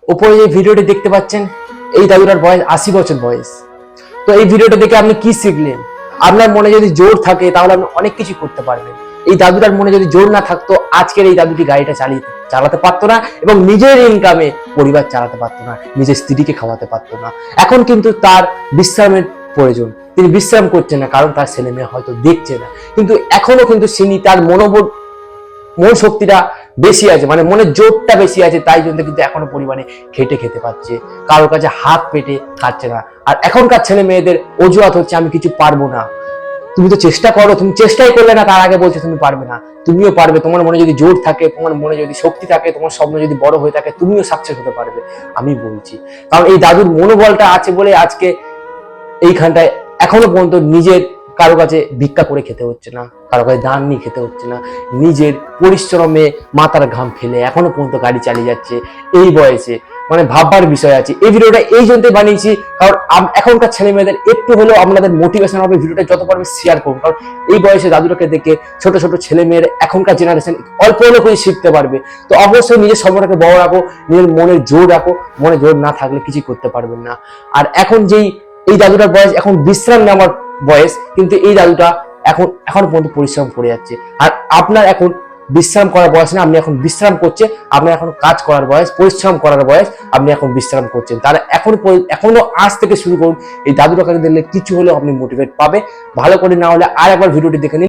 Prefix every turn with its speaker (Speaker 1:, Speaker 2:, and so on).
Speaker 1: উপরে যে ভিডিওটি দেখতে পাচ্ছেন, এই দাদুটার বয়স 80 বছর বয়স। তো এই ভিডিওটা দেখে আপনি কি শিখলেন? আপনার মনে যদি জোর থাকে তাহলে আপনি অনেক কিছু করতে পারবেন। এই দাদুটার মনে যদি জোর না থাকতো, আজকের এই দাদুটি গাড়িটা চালাতে পারতো না এবং নিজের ইনকামে পরিবার চালাতে পারতো না, নিজের স্ত্রীকে খাওয়াতে পারতো না। এখন কিন্তু তার বিশ্রামের প্রয়োজন, তিনি বিশ্রাম করছেন না, কারণ তার ছেলে মেয়ে হয়তো দেখছে না। কিন্তু এখনো কিন্তু তিনি তার মন শক্তিটা বেশি আছে, মানে মনের জোরটা বেশি আছে, তাই জন্য কিন্তু এখনো পরিমাণে খেটে খেতে পাচ্ছে, কারোর কাছে হাত পেটে খাচ্ছে না। আর এখনকার ছেলে মেয়েদের অজুহাত হচ্ছে আমি কিছু পারবো না। তুমি তো চেষ্টা করো, তুমি চেষ্টাই করলে না, তার আগে বলছো তুমি পারবে না। তুমিও পারবে, তোমার মনে যদি জোর থাকে, তোমার মনে যদি শক্তি থাকে, তোমার স্বপ্ন যদি বড় হয়ে থাকে, তুমিও সাকসেস হতে পারবে, আমি বলছি। কারণ এই দাদুর মনোবলটা আছে বলে আজকে এইখানটায় এখনো পর্যন্ত নিজের কারো কাছে ভিক্ষা করে খেতে হচ্ছে না, কারো কাছে দান নিয়ে খেতে হচ্ছে না, নিজের পরিশ্রমে মাথার ঘাম ফেলে এখনো পর্যন্ত গাড়ি চালিয়ে যাচ্ছে এই বয়সে। মানে ভাববার বিষয় আছে। এই ভিডিওটা এই জন্যই বানিয়েছি, কারণ এখনকার ছেলে মেয়েদের একটু হলেও আপনাদের মোটিভেশন হবে। ভিডিওটা যত পারবে শেয়ার করুন, কারণ এই বয়সে দাদুটাকে দেখে ছোট ছোট ছেলে মেয়ের এখনকার জেনারেশন অল্প হলেও করে শিখতে পারবে। তো অবশ্যই নিজের স্বপ্নটাকে বড় রাখো, নিজের মনের জোর রাখো। মনে জোর না থাকলে কিছু করতে পারবেন না। আর এখন এই দাদুটার বয়স এখন বিশ্রাম নেওয়ার বয়স, কিন্তু এই দাদুটা এখন পর্যন্ত পরিশ্রম করে যাচ্ছে। আর আপনার এখন বিশ্রাম করার বয়স না, আপনি এখন বিশ্রাম করছেন। আপনার এখন কাজ করার বয়স, পরিশ্রম করার বয়স, আপনি এখন বিশ্রাম করছেন। তারা এখনো আজ থেকে শুরু করুন। এই দাদুটাকে দেখলে কিছু হলেও আপনি মোটিভেট পাবে। ভালো করে না হলে আর একবার ভিডিওটি দেখে নিন।